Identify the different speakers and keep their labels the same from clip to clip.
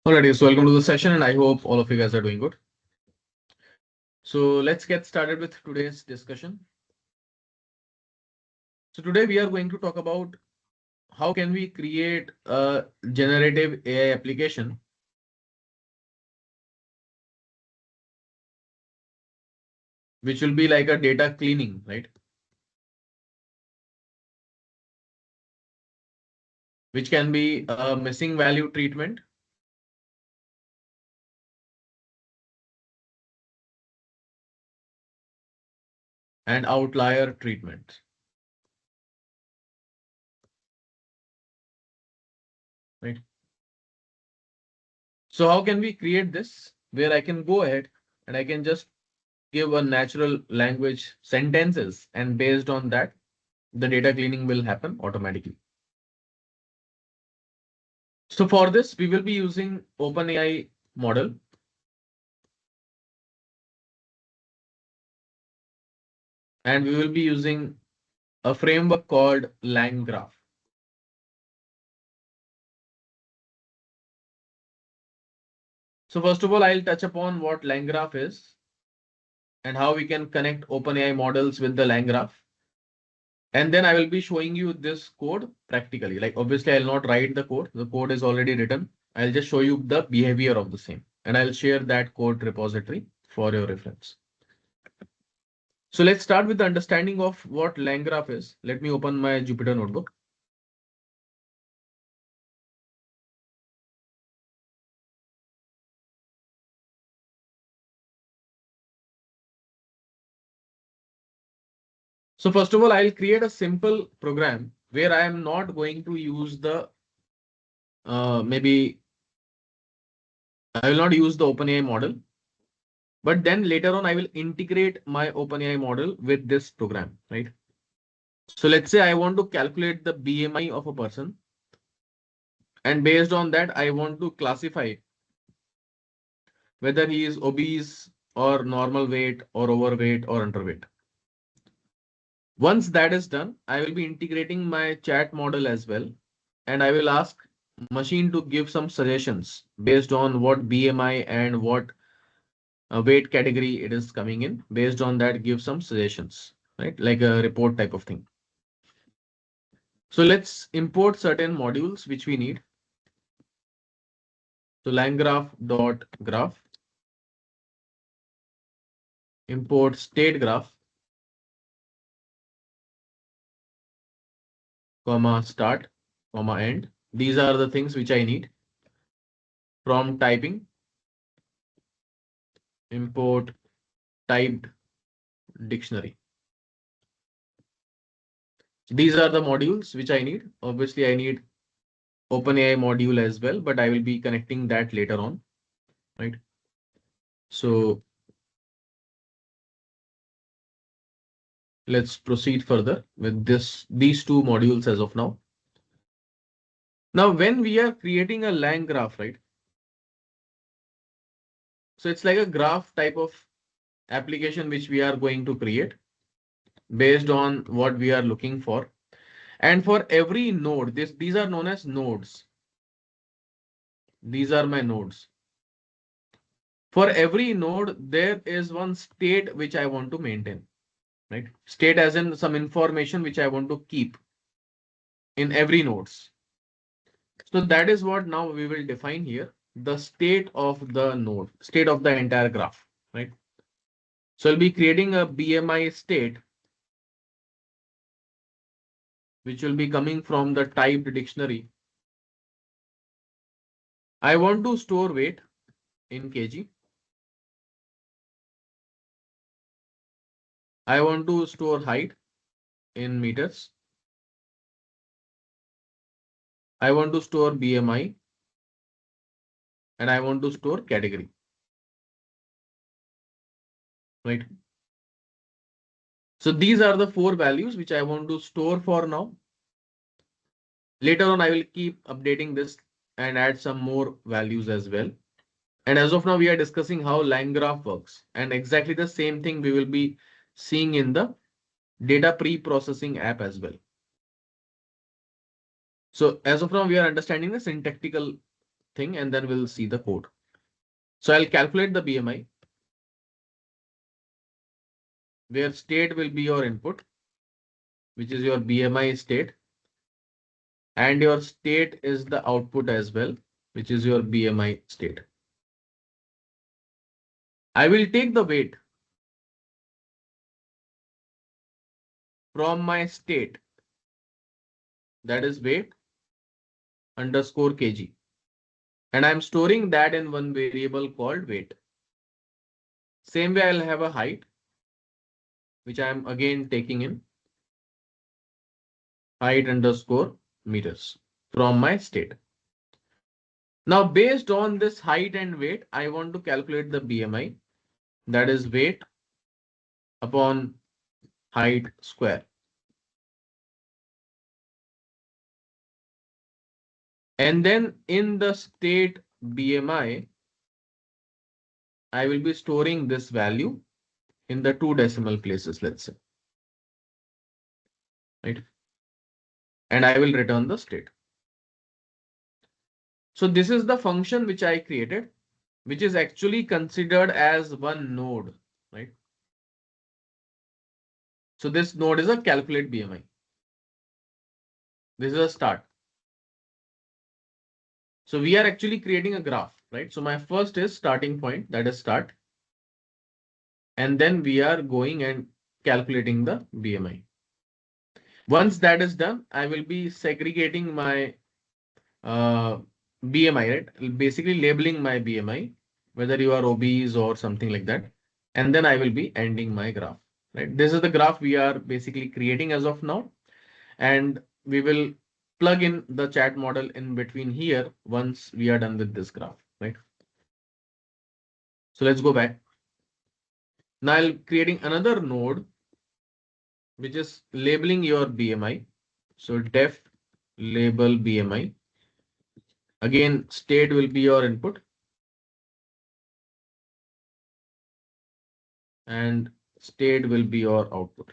Speaker 1: Alrighty, so welcome to the session, and I hope all of you guys are doing good. So let's get started with today's discussion. So today we are going to talk about how can we create a generative AI application which will be like a data cleaning, right? Which can be a missing value treatment, and outlier treatment, right? So how can we create this where I can go ahead and I can just give a natural language sentences, and based on that, the data cleaning will happen automatically. So for this, we will be using OpenAI model. And we will be using a framework called LangGraph. So first of all, I'll touch upon what LangGraph is and how we can connect OpenAI models with the LangGraph. And then I will be showing you this code practically. Like obviously, I'll not write the code. The code is already written. I'll just show you the behavior of the same. And I'll share that code repository for your reference. So let's start with the understanding of what LangGraph is. Let me open my Jupyter notebook. So first of all, I'll create a simple program where I am not going to use the maybe I will not use the OpenAI model, but then later on I will integrate my OpenAI model with this program, right? So let's say I want to calculate the BMI of a person, and based on that, I want to classify whether he is obese or normal weight or overweight or underweight. Once that is done, I will be integrating my chat model as well, and I will ask machine to give some suggestions based on what BMI and what weight category it is coming in. Based on that, give some suggestions, right? Like a report type of thing. So let's import certain modules which we need. So langgraph.graph, import state graph, comma start, comma end. These are the things which I need. From typing, import typed dictionary. These are the modules which I need. Obviously, I need OpenAI module as well, but I will be connecting that later on, right? So let's proceed further with these two modules as of now. Now, when we are creating a lang graph, right? So it's like a graph type of application which we are going to create based on what we are looking for. And for every node, these are known as nodes. These are my nodes. For every node, there is one state which I want to maintain, right? State as in some information which I want to keep in every nodes. So that is what now we will define here, the state of the node, state of the entire graph, right? So I'll be creating a BMI state, which will be coming from the typed dictionary. I want to store weight in kg. I want to store height in meters. I want to store BMI, and I want to store category, right? So these are the four values which I want to store for now. Later on, I will keep updating this and add some more values as well. And as of now, we are discussing how LangGraph works, and exactly the same thing we will be seeing in the data pre-processing app as well. So as of now, we are understanding the syntactical thing and then we'll see the code. So I'll calculate the BMI, where state will be your input, which is your BMI state, and your state is the output as well, which is your BMI state. I will take the weight from my state, that is weight underscore kg, and I'm storing that in one variable called weight. Same way I'll have a height, which I'm again taking in height underscore meters from my state. Now, based on this height and weight, I want to calculate the BMI, that is weight upon height square. And then in the state BMI, I will be storing this value in the 2 decimal places, let's say, right? And I will return the state. So this is the function which I created, which is actually considered as one node, right? So this node is a calculate BMI. This is a start. So we are actually creating a graph, right? So my first is starting point, that is start. And then we are going and calculating the BMI. Once that is done, I will be segregating my BMI, right? Basically labeling my BMI, whether you are obese or something like that. And then I will be ending my graph, right? This is the graph we are basically creating as of now. And we will plug in the chat model in between here once we are done with this graph, right? So let's go back. Now I'm creating another node, which is labeling your BMI. So def label BMI. Again, state will be your input. And state will be your output.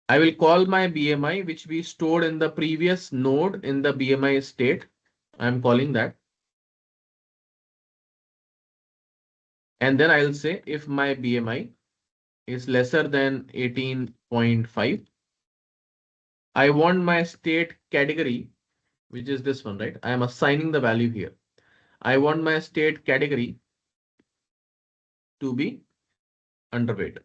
Speaker 1: I will call my BMI, which we stored in the previous node in the BMI state. I'm calling that. And then I'll say if my BMI is lesser than 18.5, I want my state category, which is this one, right? I am assigning the value here. I want my state category to be underweight.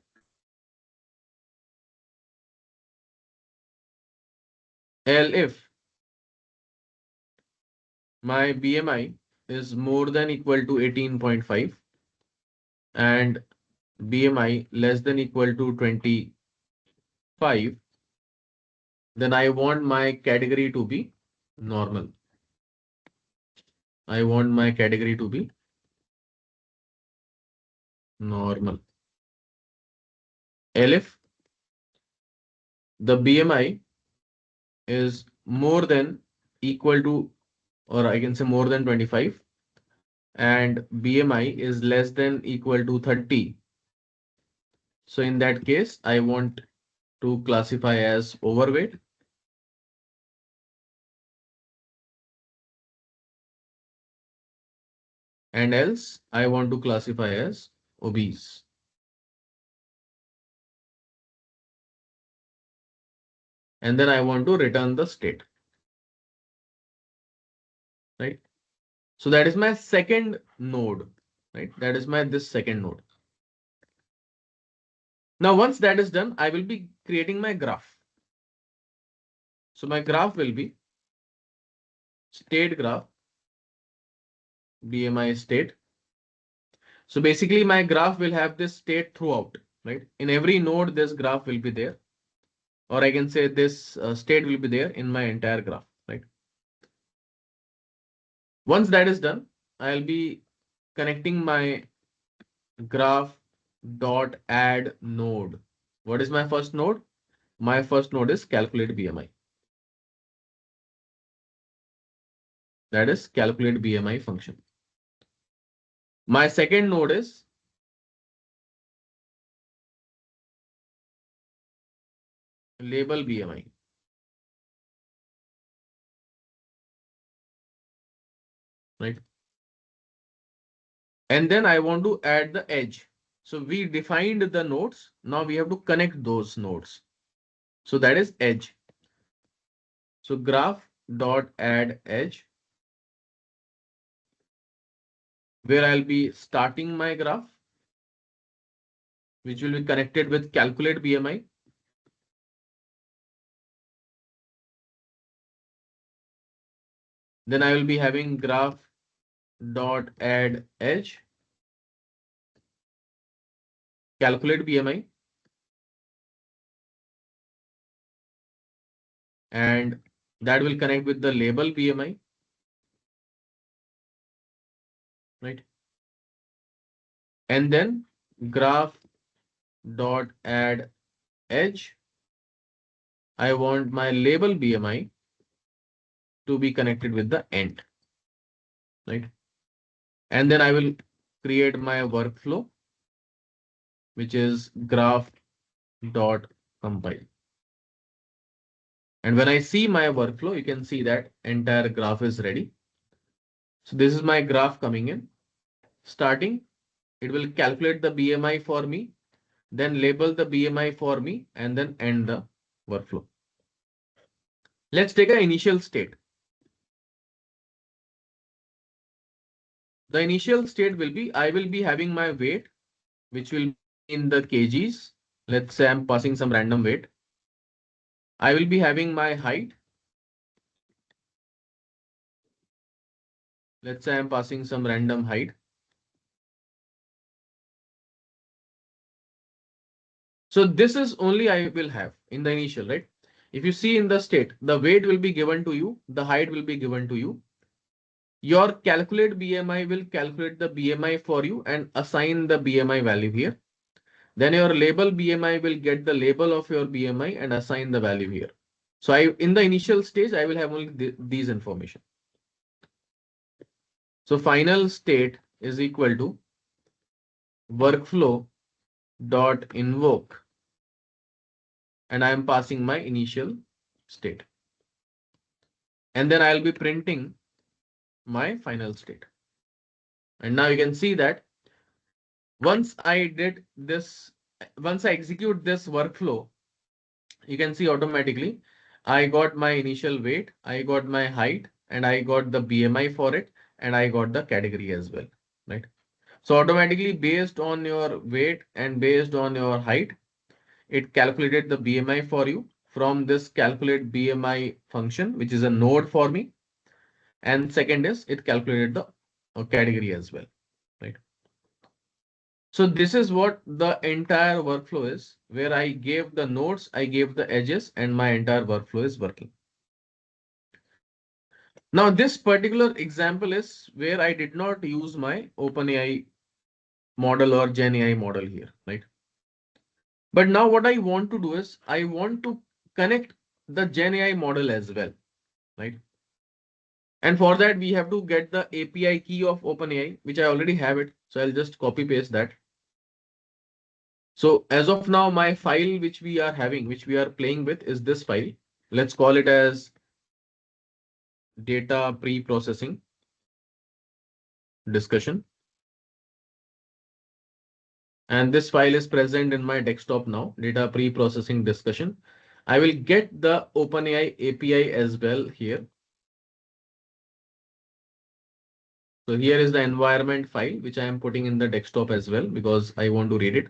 Speaker 1: If my BMI is more than equal to 18.5 and BMI less than equal to 25, then I want my category to be normal. I want my category to be normal. If the BMI is more than equal to, or I can say more than 25, and BMI is less than equal to 30. So in that case, I want to classify as overweight. And else I want to classify as obese. And then I want to return the state. Right? So that is my second node, right? That is my this second node. Now, once that is done, I will be creating my graph. So my graph will be state graph, BMI state. So basically my graph will have this state throughout, right? In every node, this graph will be there. Or I can say this state will be there in my entire graph, right? Once that is done, I'll be connecting my graph dot add node. What is my first node? My first node is calculate BMI. That is calculate BMI function. My second node is label BMI. right? And then I want to add the edge. So we defined the nodes. Now we have to connect those nodes. So that is edge. So graph dot add edge, where I'll be starting my graph, which will be connected with calculate BMI. Then I will be having graph dot add edge, calculate BMI, and that will connect with the label BMI, right? And then graph dot add edge. I want my label BMI to be connected with the end, right? And then I will create my workflow, which is graph dot compile. And when I see my workflow, you can see that entire graph is ready. So this is my graph coming in. Starting, it will calculate the BMI for me, then label the BMI for me, and then end the workflow. Let's take an initial state. The initial state will be, I will be having my weight, which will be in the kgs. Let's say I'm passing some random weight. I will be having my height. Let's say I'm passing some random height. So this is only I will have in the initial, right? If you see in the state, the weight will be given to you, the height will be given to you. Your calculate BMI will calculate the BMI for you and assign the BMI value here. Then your label BMI will get the label of your BMI and assign the value here. So in the initial stage, I will have only these information. So final state is equal to workflow dot invoke, and I am passing my initial state. And then I'll be printing my final state. And now you can see that once I execute this workflow, you can see automatically I got my initial weight, I got my height, and I got the BMI for it, and I got the category as well, right? So automatically based on your weight and based on your height, it calculated the BMI for you from this calculate BMI function, which is a node for me. And second is it calculated the category as well, right? So this is what the entire workflow is, where I gave the nodes, I gave the edges, and my entire workflow is working. Now this particular example is where I did not use my OpenAI model or GenAI model here, right? But now what I want to do is I want to connect the GenAI model as well, right? And for that, we have to get the API key of OpenAI, which I already have it. So I'll just copy paste that. So as of now, my file which we are having, which we are playing with is this file. Let's call it as data pre-processing discussion. And this file is present in my desktop now, data pre-processing discussion. I will get the OpenAI API as well here. So here is the environment file, which I am putting in the desktop as well, because I want to read it.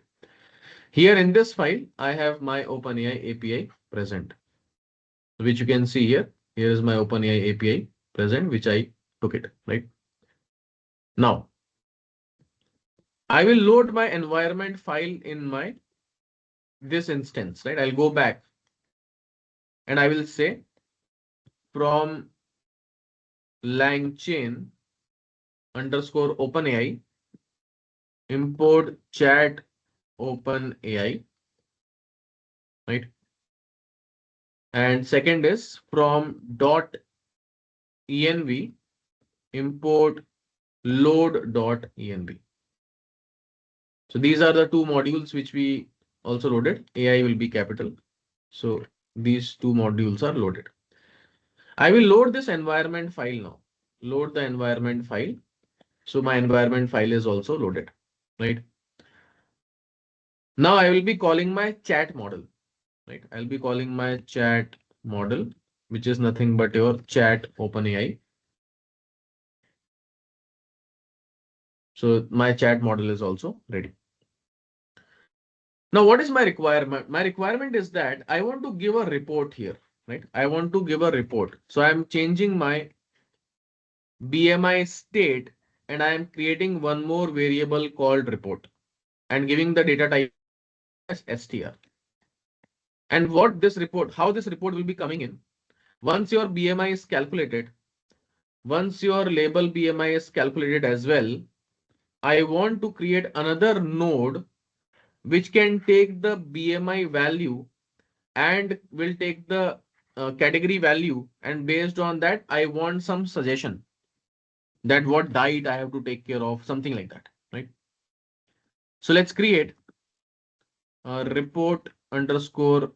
Speaker 1: Here in this file, I have my OpenAI API present, which you can see here. Here is my OpenAI API present, which I took it, right? Now, I will load my environment file in my this instance, right? I'll go back and I will say from LangChain underscore OpenAI import chat OpenAI, right? And second is from .env import load.env. So these are the two modules which we also loaded. AI will be capital. So these two modules are loaded. I will load this environment file now. load the environment file. So my environment file is also loaded, right? Now I will be calling my chat model, right? I'll be calling my chat model, which is nothing but your chat OpenAI. So my chat model is also ready. Now, what is my requirement? My requirement is that I want to give a report here, right? I want to give a report. So I'm changing my BMI state and I am creating one more variable called report and giving the data type as str. And what this report, how this report will be coming in. Once your BMI is calculated, once your label BMI is calculated as well, I want to create another node which can take the BMI value and will take the category value, and based on that I want some suggestion that what diet I have to take care of, something like that, right? So let's create a report underscore,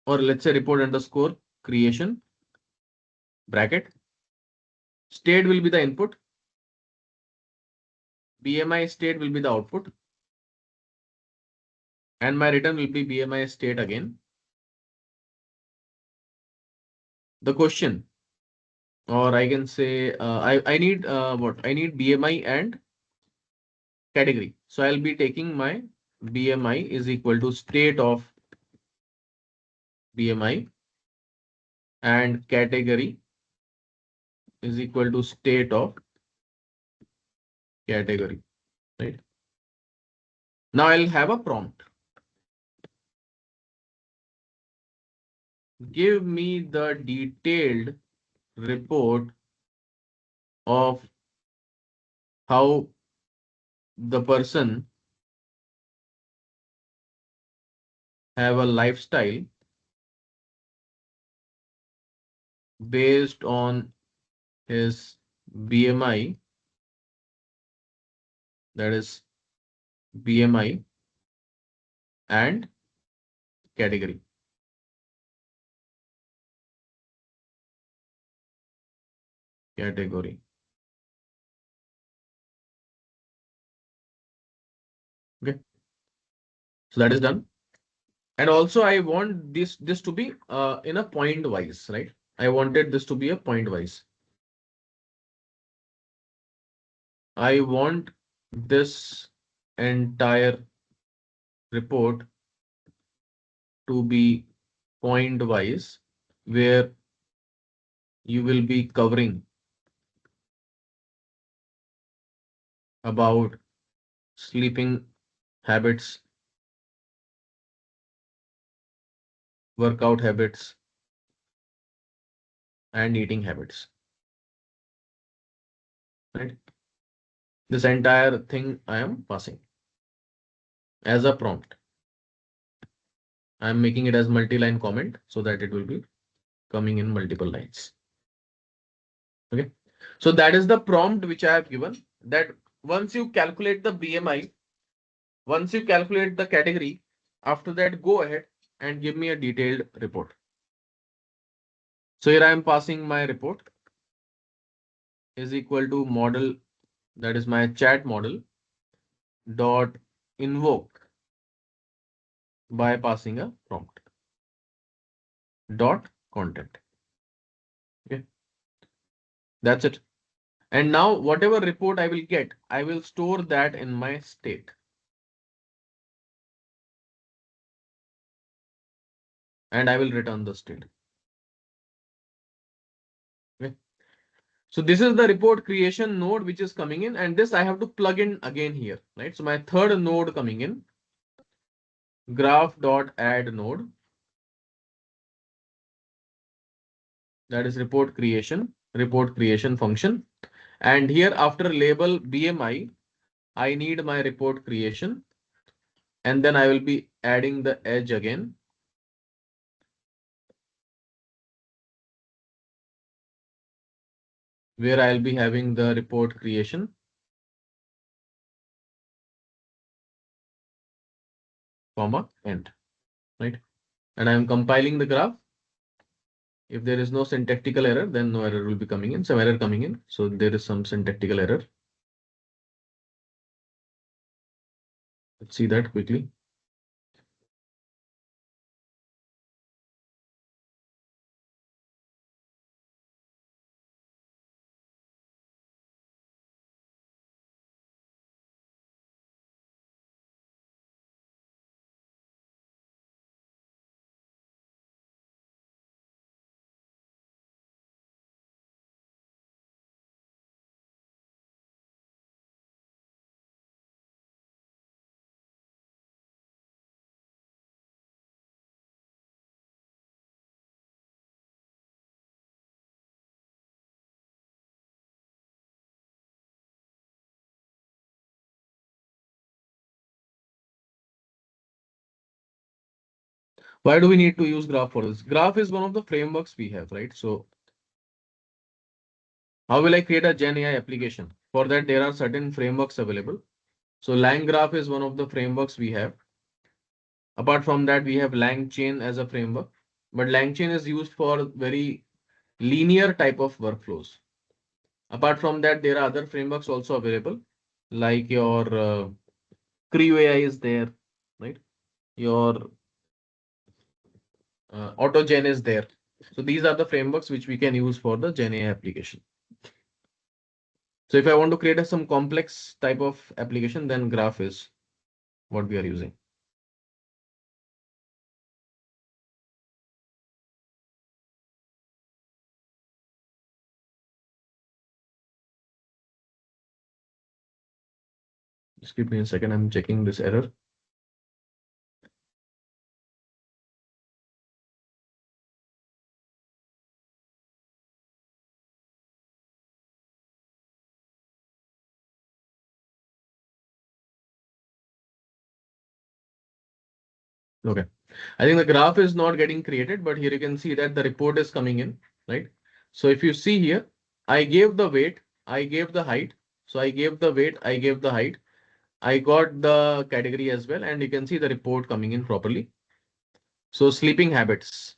Speaker 1: or let's say report underscore creation bracket. State will be the input, BMI state will be the output, and my return will be BMI state again. The question, or I can say I need what I need BMI and category. So I'll be taking my BMI is equal to state of BMI and category is equal to state of category, right? Now I'll have a prompt. Give me the detailed report of how the person have a lifestyle based on his BMI, that is BMI and category. Category. Okay. So that is done. And also I want this to be in a point wise, right? I wanted this to be a point wise. I want this entire report to be point wise, where you will be covering about sleeping habits, workout habits, and eating habits, right? This entire thing I am passing as a prompt. I am making it as multi-line comment so that it will be coming in multiple lines. Okay. So that is the prompt which I have given, that once you calculate the BMI, once you calculate the category, after that, go ahead and give me a detailed report. So here I am passing my report is equal to model, that is my chat model dot invoke by passing a prompt dot content. Okay, that's it. And now whatever report I will get, I will store that in my state. And I will return the state. Okay. So this is the report creation node which is coming in, and this I have to plug in again here, right? So my third node coming in, graph.add node, that is report creation function. And here after label BMI, I need my report creation. And then I will be adding the edge again. Where I'll be having the report creation, comma, end, right? And I'm compiling the graph. If there is no syntactical error, then no error will be coming in, some error coming in. So there is some syntactical error. Let's see that quickly. Why do we need to use Graph for this? Graph is one of the frameworks we have, right? So how will I create a Gen AI application? For that, there are certain frameworks available. So LangGraph is one of the frameworks we have. Apart from that, we have LangChain as a framework, but LangChain is used for very linear type of workflows. Apart from that, there are other frameworks also available, like your Creo AI is there, right? Your AutoGen is there. So these are the frameworks which we can use for the Gen AI application. So if I want to create some complex type of application, then Graph is what we are using. Just give me a second. I'm checking this error. Okay. I think the graph is not getting created, but here you can see that the report is coming in, right? So if you see here, I gave the weight, I gave the height. So I gave the weight, I gave the height. I got the category as well, and you can see the report coming in properly. So sleeping habits.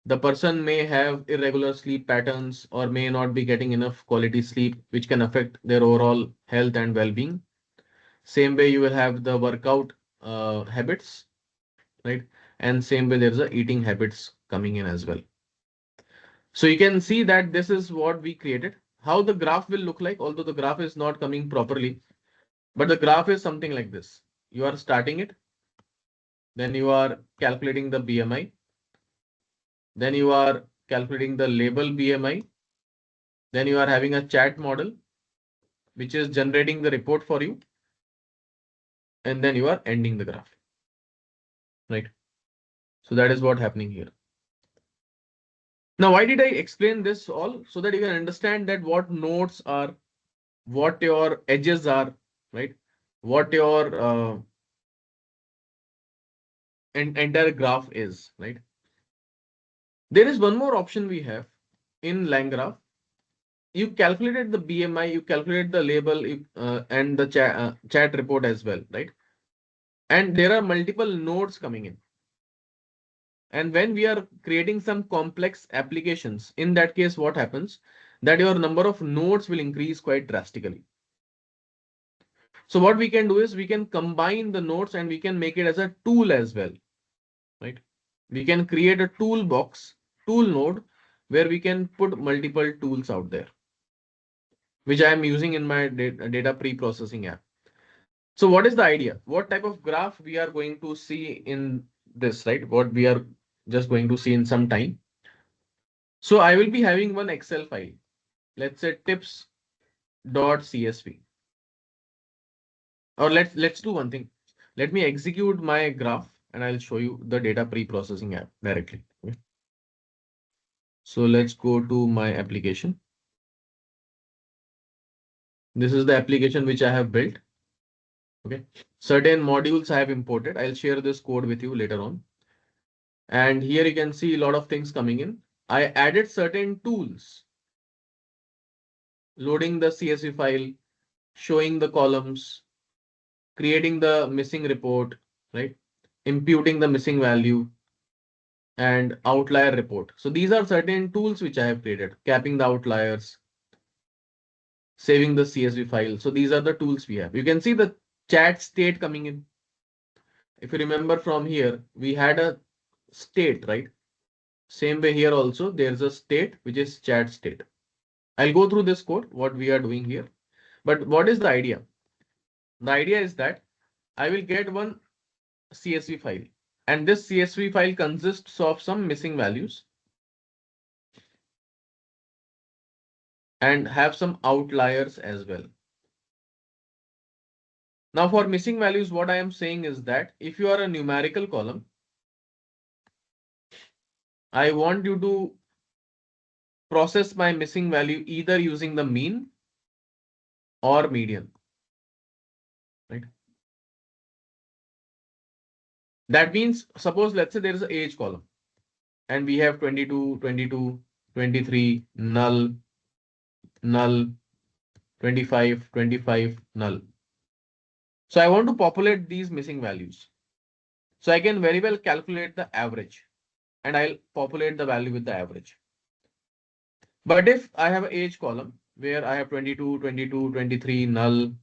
Speaker 1: The person may have irregular sleep patterns or may not be getting enough quality sleep, which can affect their overall health and well-being. Same way you will have the workout habits, right? And same way there's a eating habits coming in as well. So you can see that this is what we created. How the graph will look like, although the graph is not coming properly, but the graph is something like this. You are starting it, then you are calculating the BMI, then you are calculating the label BMI, then you are having a chat model, which is generating the report for you, and then you are ending the graph, right? So that is what happening here. Now, why did I explain this all? So that you can understand that what nodes are, what your edges are, right? What your entire graph is, right? There is one more option we have in LangGraph. You calculated the BMI, you calculate the label and the chat report as well, right? And there are multiple nodes coming in. And when we are creating some complex applications, in that case, what happens? That your number of nodes will increase quite drastically. So what we can do is we can combine the nodes and we can make it as a tool as well, right? We can create a toolbox, tool node, where we can put multiple tools out there, which I am using in my data pre-processing app. So what is the idea? What type of graph we are going to see in this, right? What we are just going to see in some time. So I will be having one Excel file. Let's say tips.csv. Or let's do one thing. Let me execute my graph and I'll show you the data pre-processing app directly. Okay. So let's go to my application. This is the application which I have built. Okay. Certain modules I have imported. I'll share this code with you later on. And here you can see a lot of things coming in. I added certain tools, loading the CSV file, showing the columns, creating the missing report, right? Imputing the missing value, and outlier report. So these are certain tools which I have created, capping the outliers, saving the CSV file. So these are the tools we have. You can see the chat state coming in. If you remember from here, we had a state, right? Same way here also, there's a state which is chat state. I'll go through this code, what we are doing here. But what is the idea? The idea is that I will get one CSV file, and this CSV file consists of some missing values and have some outliers as well. Now for missing values, what I am saying is that if you are a numerical column, I want you to process my missing value either using the mean or median, right? That means, suppose let's say there is an age column and we have 22, 22, 23, null, null, 25, 25, null. So I want to populate these missing values. So I can very well calculate the average and I'll populate the value with the average. But if I have an age column where I have 22, 22, 23, null,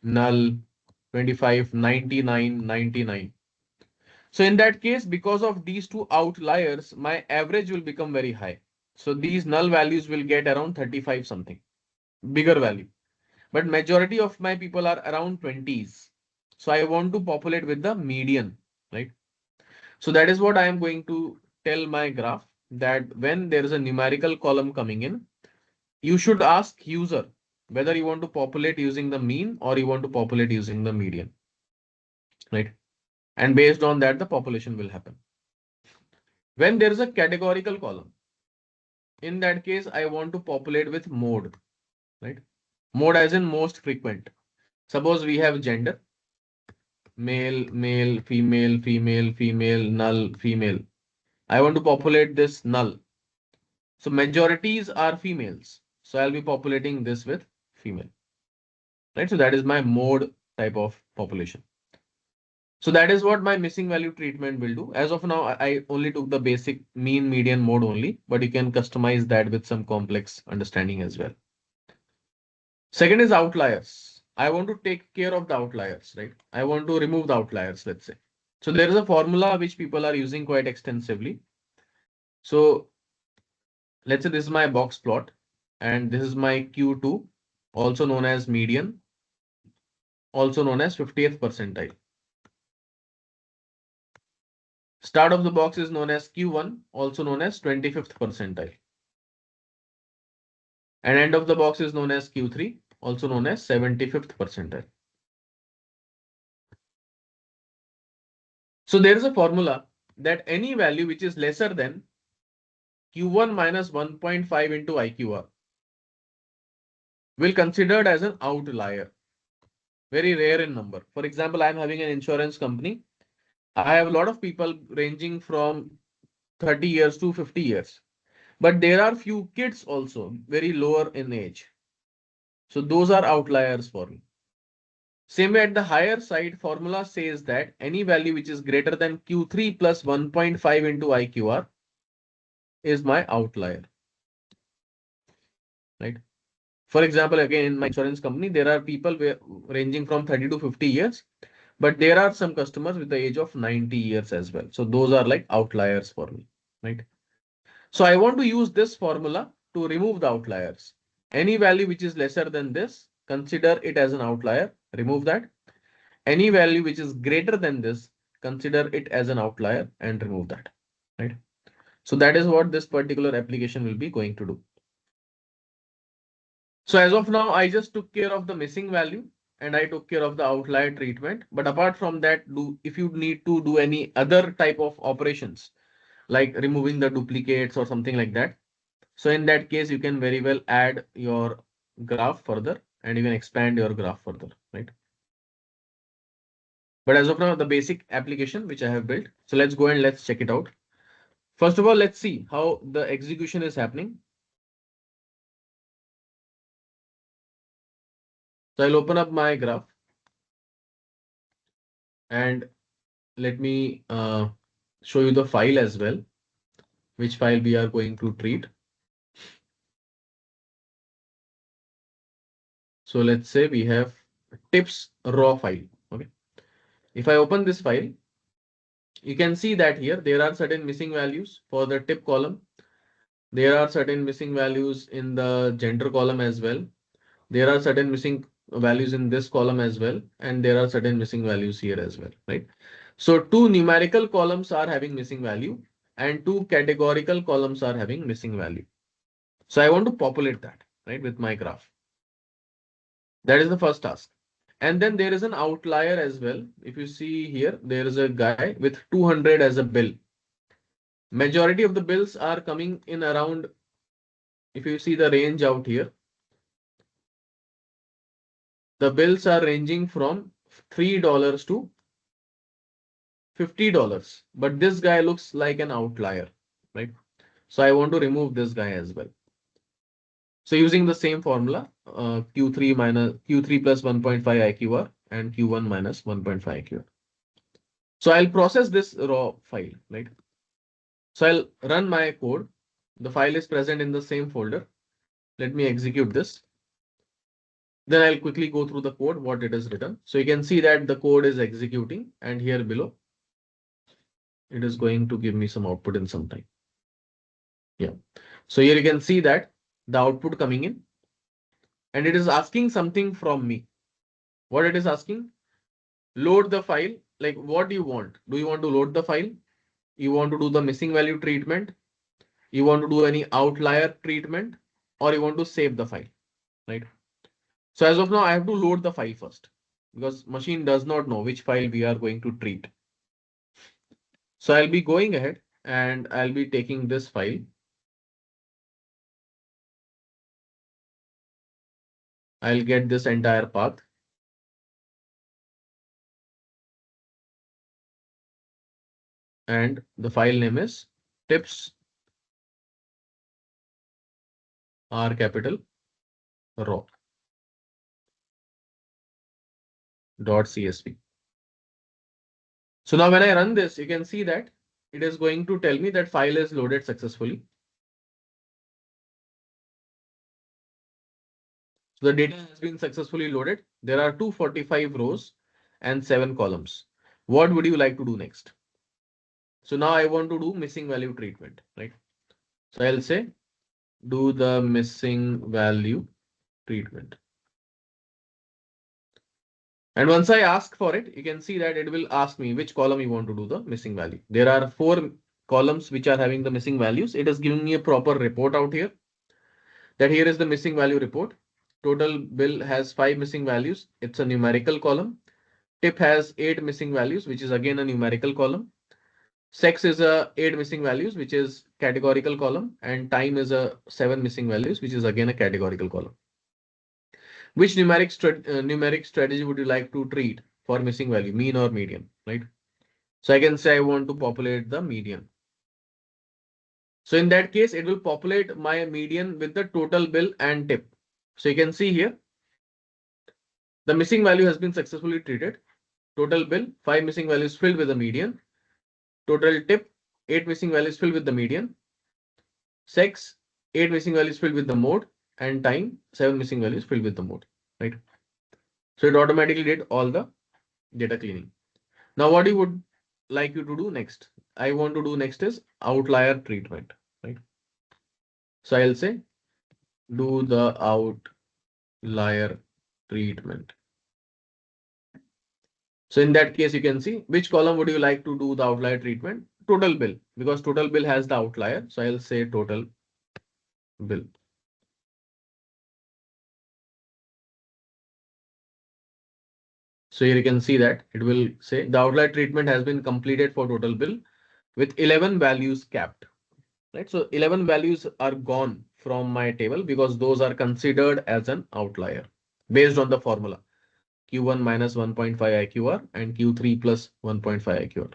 Speaker 1: null, 25, 99, 99. So in that case, because of these two outliers, my average will become very high. So these null values will get around 35 something, bigger value. But majority of my people are around 20s. So I want to populate with the median, right? So that is what I am going to tell my graph, that when there is a numerical column coming in, you should ask user whether you want to populate using the mean or you want to populate using the median, right? And based on that, the population will happen. When there is a categorical column, in that case, I want to populate with mode, right? Mode as in most frequent. Suppose we have gender, male, male, female, female, female, null, female. I want to populate this null. So majorities are females. So I'll be populating this with female, right? So that is my mode type of population. So that is what my missing value treatment will do. As of now, I only took the basic mean, median, mode only, but you can customize that with some complex understanding as well. Second is outliers. I want to take care of the outliers, right? I want to remove the outliers, let's say. So there is a formula which people are using quite extensively. So let's say this is my box plot and this is my Q2, also known as median, also known as 50th percentile. Start of the box is known as Q1, also known as 25th percentile. And end of the box is known as Q3, also known as 75th percentile. So there is a formula that any value which is lesser than Q1 minus 1.5 into IQR will considered as an outlier, very rare in number. For example, I'm having an insurance company. I have a lot of people ranging from 30 years to 50 years, but there are few kids also very lower in age. So those are outliers for me. Same way at the higher side, formula says that any value which is greater than Q3 plus 1.5 into IQR is my outlier, right? For example, again, in my insurance company, there are people ranging from 30 to 50 years, but there are some customers with the age of 90 years as well. So those are like outliers for me, right? So I want to use this formula to remove the outliers. Any value which is lesser than this, consider it as an outlier, remove that. Any value which is greater than this, consider it as an outlier and remove that, right? So that is what this particular application will be going to do. So as of now, I just took care of the missing value and I took care of the outlier treatment. But apart from that, if you need to do any other type of operations, like removing the duplicates or something like that, so in that case, you can very well add your graph further and you can expand your graph further, right? But as of now, the basic application which I have built. So let's go and let's check it out. First of all, let's see how the execution is happening. So I'll open up my graph and let me show you the file as well. which file we are going to treat. So let's say we have tips raw file. Okay. If I open this file, you can see that here there are certain missing values for the tip column. There are certain missing values in the gender column as well. There are certain missing values in this column as well. And there are certain missing values here as well, right? So two numerical columns are having missing value and two categorical columns are having missing value. So I want to populate that, right, with my graph. That is the first task. And then there is an outlier as well. If you see here, there is a guy with 200 as a bill. Majority of the bills are coming in around, if you see the range out here, the bills are ranging from $3 to $50. But this guy looks like an outlier, right? So I want to remove this guy as well. So using the same formula, Q3 plus 1.5 IQR and Q1 minus 1.5 IQR. So I'll process this raw file, right? So I'll run my code. The file is present in the same folder. Let me execute this. Then I'll quickly go through the code, what it is written. So you can see that the code is executing, and here below, it is going to give me some output in some time. Yeah. So here you can see that the output coming in, and it is asking something from me. What it is asking? Load the file. Like, what do you want? Do you want to load the file? You want to do the missing value treatment? You want to do any outlier treatment? Or you want to save the file, right? So as of now, I have to load the file first because machine does not know which file we are going to treat. So I'll be going ahead and I'll be taking this file. I'll get this entire path. And the file name is tips R capital raw .csv. So now when I run this, you can see that it is going to tell me that file is loaded successfully. So the data has been successfully loaded. There are 245 rows and 7 columns. What would you like to do next? So now I want to do missing value treatment, right? So I'll say do the missing value treatment. And once I ask for it, you can see that it will ask me which column you want to do the missing value. There are 4 columns which are having the missing values. It is giving me a proper report out here. That here is the missing value report. Total bill has 5 missing values. It's a numerical column. Tip has 8 missing values, which is again a numerical column. Sex is a 8 missing values, which is categorical column, and time is a 7 missing values, which is again a categorical column. Which numeric strategy would you like to treat for missing value, mean or median, right? So I can say I want to populate the median. So in that case, it will populate my median with the total bill and tip. So you can see here, the missing value has been successfully treated. Total bill, 5 missing values filled with the median. Total tip, 8 missing values filled with the median. Sex, 8 missing values filled with the mode. And time, 7 missing values filled with the mode, right? So it automatically did all the data cleaning. Now what you would like you to do next? I want to do next is outlier treatment, right? So I'll say do the outlier treatment. So in that case, you can see which column would you like to do the outlier treatment? Total bill, because total bill has the outlier. So I'll say total bill. So here you can see that it will say the outlier treatment has been completed for total bill with 11 values capped, right? So 11 values are gone from my table because those are considered as an outlier based on the formula Q1 minus 1.5 IQR and Q3 plus 1.5 IQR.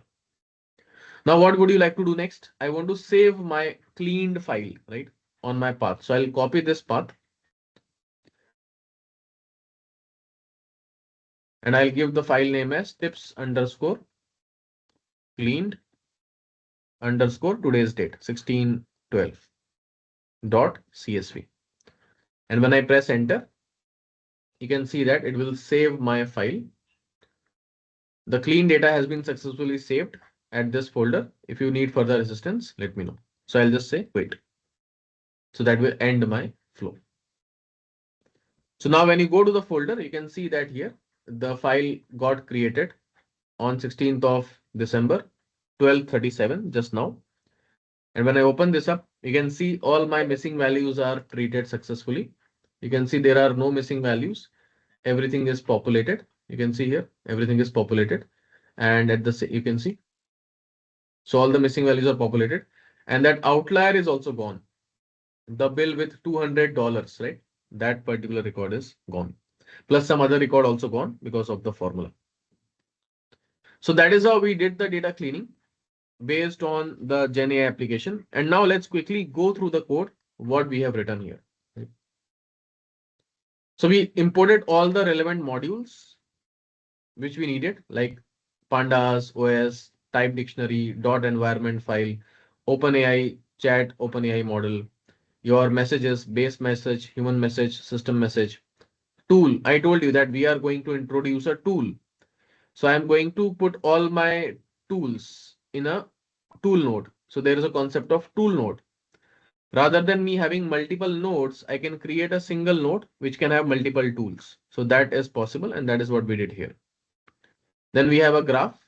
Speaker 1: Now, what would you like to do next? I want to save my cleaned file, right, on my path. So I'll copy this path and I'll give the file name as tips underscore cleaned underscore today's date 16/12.csv. And when I press enter, you can see that it will save my file. The clean data has been successfully saved at this folder. If you need further assistance, let me know. So I'll just say wait. So that will end my flow. So now when you go to the folder, you can see that here the file got created on 16th of December, 12:37 just now. And when I open this up, you can see all my missing values are treated successfully. You can see there are no missing values. Everything is populated. You can see here, everything is populated. And at the, you can see, so all the missing values are populated. And that outlier is also gone. The bill with $200, right? That particular record is gone. Plus some other record also gone because of the formula. So that is how we did the data cleaning based on the GenAI application. And now let's quickly go through the code, what we have written here. So we imported all the relevant modules which we needed, like pandas, OS, type dictionary, .environment file, OpenAI chat, OpenAI model, your messages, base message, human message, system message, tool. I told you that we are going to introduce a tool. So I'm going to put all my tools in a tool node. So there is a concept of tool node. Rather than me having multiple nodes, I can create a single node which can have multiple tools. So that is possible, and that is what we did here. Then we have a graph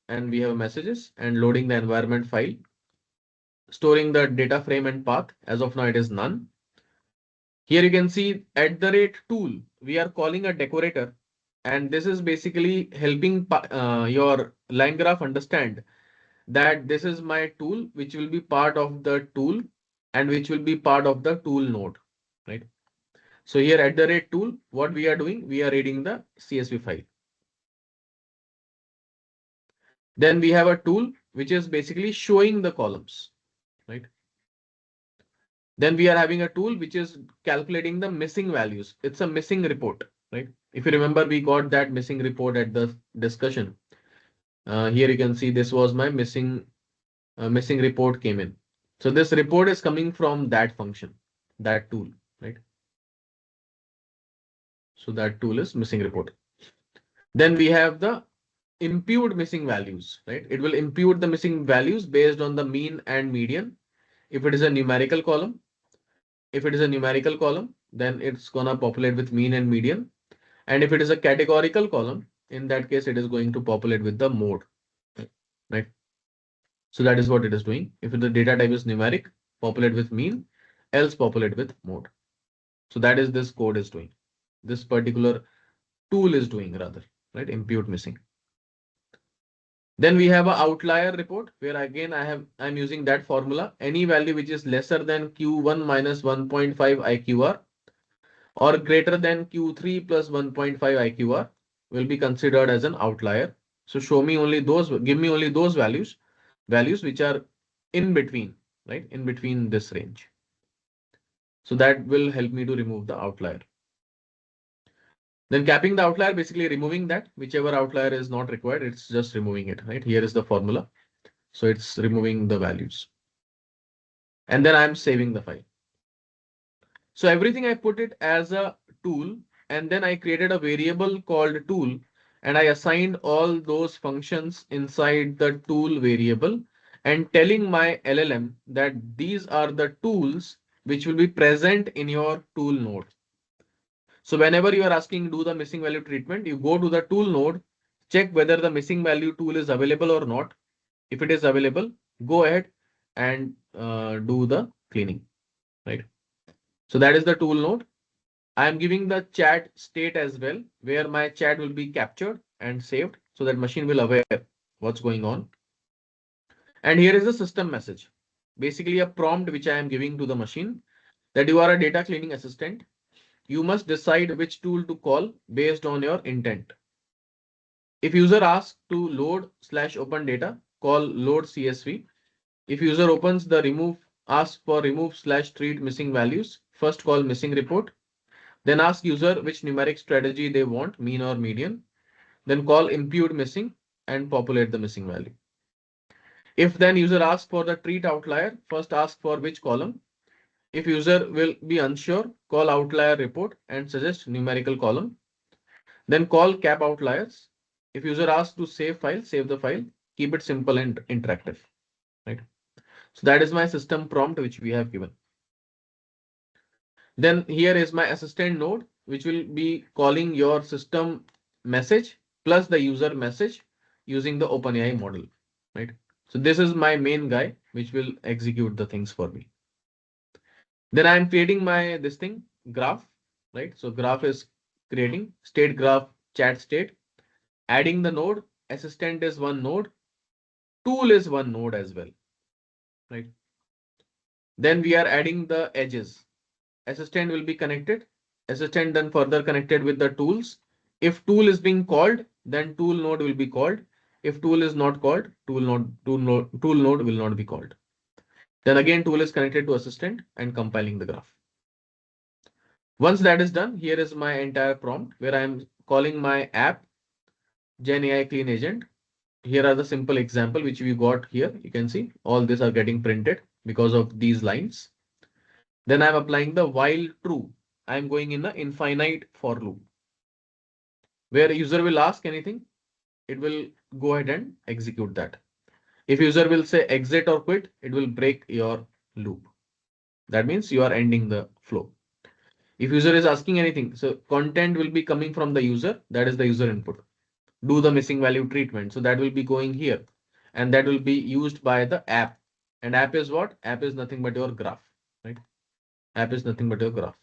Speaker 1: and we have messages and loading the environment file, storing the data frame and path. As of now, it is none. Here you can see @tool. We are calling a decorator, and this is basically helping your LangGraph understand that this is my tool, which will be part of the tool and which will be part of the tool node, right? So here @tool, what we are doing, we are reading the CSV file. Then we have a tool which is basically showing the columns, right? Then we are having a tool which is calculating the missing values. It's a missing report, right? If you remember, we got that missing report at the discussion. Here you can see this was my missing report came in. So this report is coming from that function, that tool, right? So that tool is missing report. Then we have the impute missing values, right? It will impute the missing values based on the mean and median. If it is a numerical column, then it's gonna populate with mean and median. And if it is a categorical column, in that case, it is going to populate with the mode, right? So that is what it is doing. If the data type is numeric, populate with mean, else populate with mode. So that is this code is doing. This particular tool is doing rather, right? Impute missing. Then we have an outlier report where again I'm using that formula. Any value which is lesser than Q1 minus 1.5 IQR or greater than Q3 plus 1.5 IQR will be considered as an outlier. So show me only those, give me only those values which are in between, right? In between this range. So that will help me to remove the outlier. Then capping the outlier, basically removing that, whichever outlier is not required, it's just removing it, right? Here is the formula. So it's removing the values. And then I'm saving the file. So everything I put it as a tool, and then I created a variable called tool, and I assigned all those functions inside the tool variable and telling my LLM that these are the tools which will be present in your tool node. So whenever you are asking do the missing value treatment, you go to the tool node, check whether the missing value tool is available or not. If it is available, go ahead and do the cleaning, right? So that is the tool node. I am giving the chat state as well, where my chat will be captured and saved so that machine will aware what's going on. And here is the system message, basically a prompt which I am giving to the machine that you are a data cleaning assistant. You must decide which tool to call based on your intent. If user asks to load/open data, call load CSV. If user opens the asks for remove/treat missing values, first call missing report. Then ask user which numeric strategy they want, mean or median. Then call impute missing and populate the missing value. If then user asks for the treat outlier, first ask for which column. If user will be unsure, call outlier report and suggest numerical column. Then call cap outliers. If user asks to save file, save the file. Keep it simple and interactive, right? So that is my system prompt which we have given. Then here is my assistant node, which will be calling your system message plus the user message using the OpenAI model, right? So this is my main guy, which will execute the things for me. Then I'm creating my this thing graph, right? So graph is creating state graph, chat state, adding the node, assistant is one node, tool is one node as well, right? Then we are adding the edges. Assistant will be connected. Assistant then further connected with the tools. If tool is being called, then tool node will be called. If tool is not called, tool node will not be called. Then again, tool is connected to assistant and compiling the graph. Once that is done, here is my entire prompt where I am calling my app Gen AI Clean Agent. Here are the simple example which we got here. You can see all these are getting printed because of these lines. Then I'm applying the while true. I'm going in the infinite for loop where user will ask anything, it will go ahead and execute that. If user will say exit or quit, it will break your loop. That means you are ending the flow. If user is asking anything, so content will be coming from the user, that is the user input. Do the missing value treatment. So that will be going here and that will be used by the app. And app is what? App is nothing but your graph, right? App is nothing but your graph,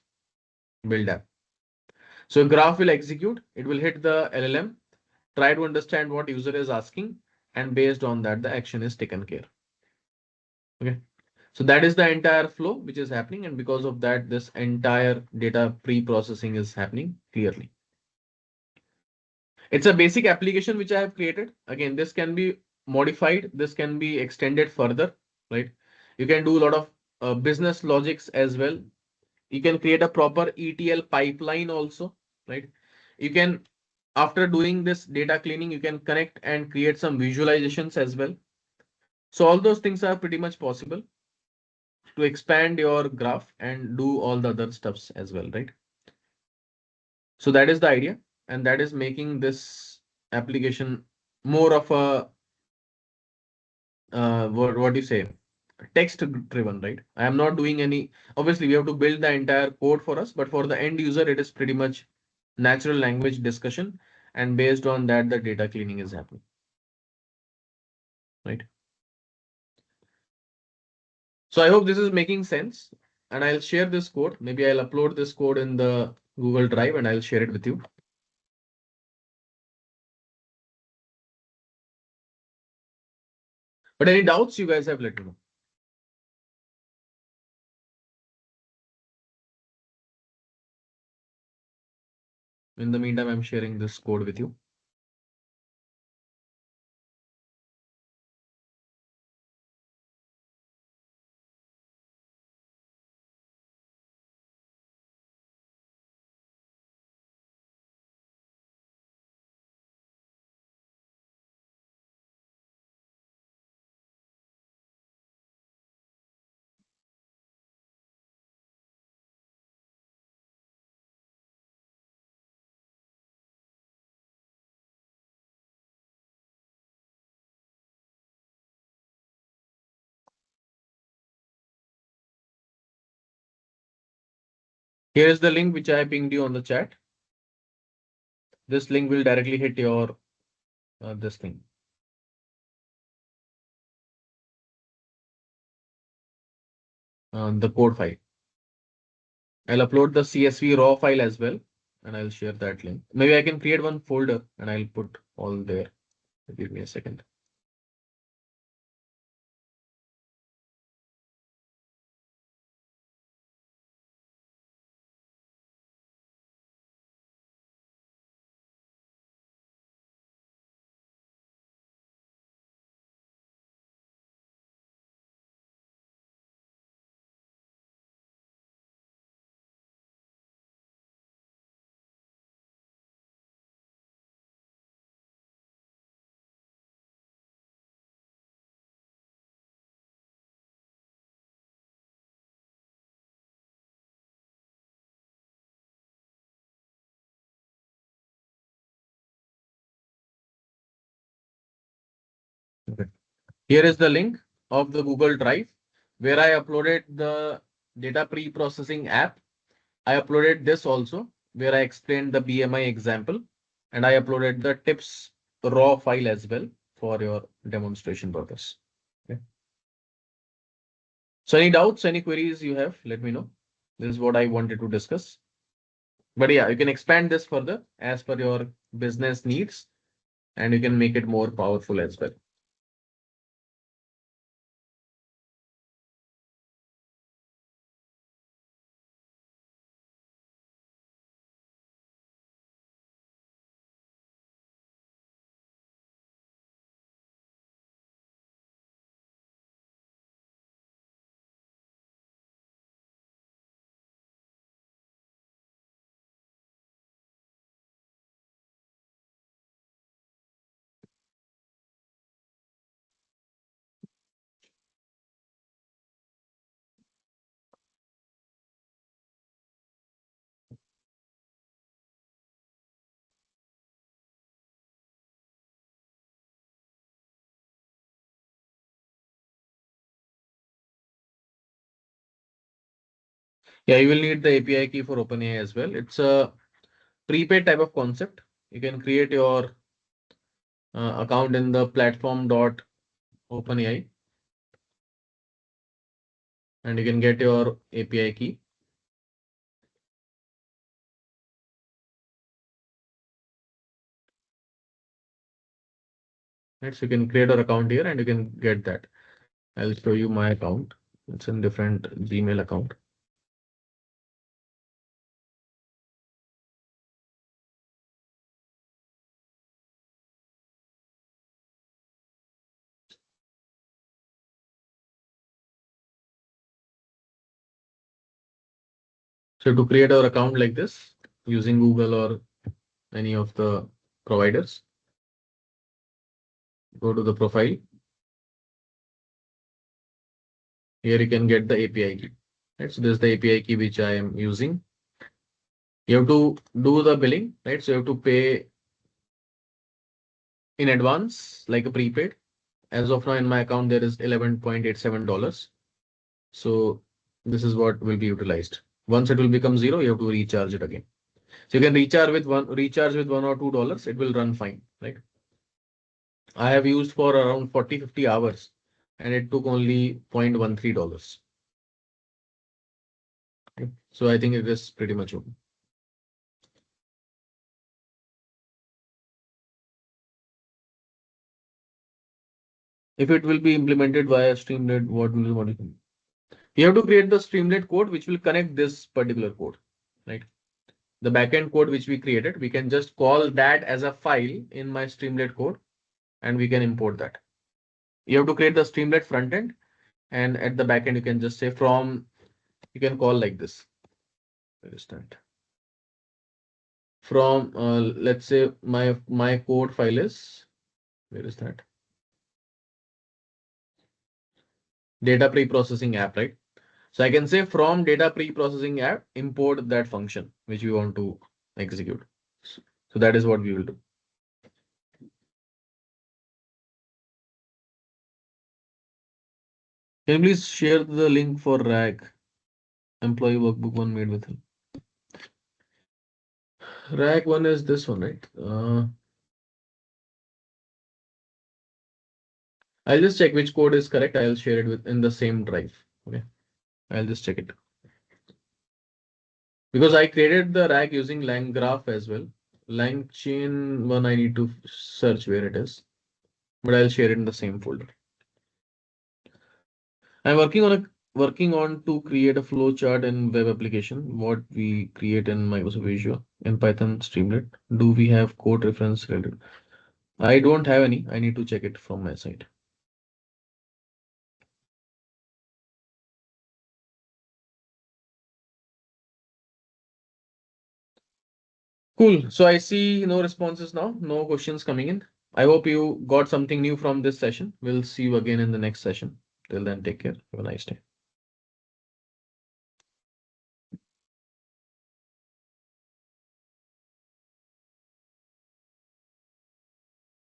Speaker 1: build app. So graph will execute, it will hit the LLM, try to understand what user is asking, and based on that, the action is taken care. Okay. So that is the entire flow which is happening. And because of that, this entire data pre-processing is happening clearly. It's a basic application which I have created. Again, this can be modified. This can be extended further, right? You can do a lot of business logics as well. You can create a proper ETL pipeline also, right? You can, after doing this data cleaning, you can connect and create some visualizations as well. So all those things are pretty much possible to expand your graph and do all the other stuffs as well, right? So that is the idea, and that is making this application more of a what do you say, text driven, right? I am not doing any, obviously we have to build the entire code for us, but for the end user it is pretty much natural language discussion, and based on that the data cleaning is happening, right? So I hope this is making sense, and I'll share this code. Maybe I'll upload this code in the Google Drive and I'll share it with you. But any doubts you guys have, let me know. In the meantime, I'm sharing this code with you. Here is the link which I pinged you on the chat. This link will directly hit your this thing. The code file. I'll upload the CSV raw file as well, and I'll share that link. Maybe I can create one folder and I'll put all there. Give me a second. Here is the link of the Google Drive where I uploaded the data pre-processing app. I uploaded this also where I explained the BMI example, and I uploaded the tips raw file as well for your demonstration purpose. Okay. So any doubts, any queries you have, let me know. This is what I wanted to discuss. But yeah, you can expand this further as per your business needs, and you can make it more powerful as well. Yeah, you will need the API key for OpenAI as well. It's a prepaid type of concept. You can create your account in the platform.openai and you can get your API key. Right, so you can create an account here and you can get that. I'll show you my account. It's in different Gmail account. So to create our account like this using Google or any of the providers, go to the profile. Here you can get the API key. Right, so this is the API key which I am using. You have to do the billing, right? So you have to pay in advance, like a prepaid. As of now, in my account, there is $11.87. So this is what will be utilized. Once it will become zero, you have to recharge it again. So you can recharge with $1 or $2. It will run fine, right? I have used for around 40-50 hours and it took only $0.13. Okay. So I think it is pretty much okay. If it will be implemented via Streamlit, what will you do? You have to create the Streamlit code which will connect this particular code, right? The backend code which we created, we can just call that as a file in my Streamlit code and we can import that. You have to create the Streamlit frontend, and at the backend you can just say from, you can call like this. Where is that? From let's say my code file is, where is that? Data pre-processing app, right? So I can say from data pre-processing app, import that function which we want to execute. So that is what we will do. Can you please share the link for RAG? Employee workbook one made with him. RAG one is this one, right? I'll just check which code is correct. I'll share it with in the same drive. Okay. I'll just check it. Because I created the RAG using LangGraph as well. LangChain one, I need to search where it is, but I'll share it in the same folder. I'm working on to create a flow chart in web application. What we create in Microsoft Azure in Python Streamlit. Do we have code reference related? I don't have any. I need to check it from my side. Cool. So I see no responses now, no questions coming in. I hope you got something new from this session. We'll see you again in the next session. Till then, take care. Have a nice day.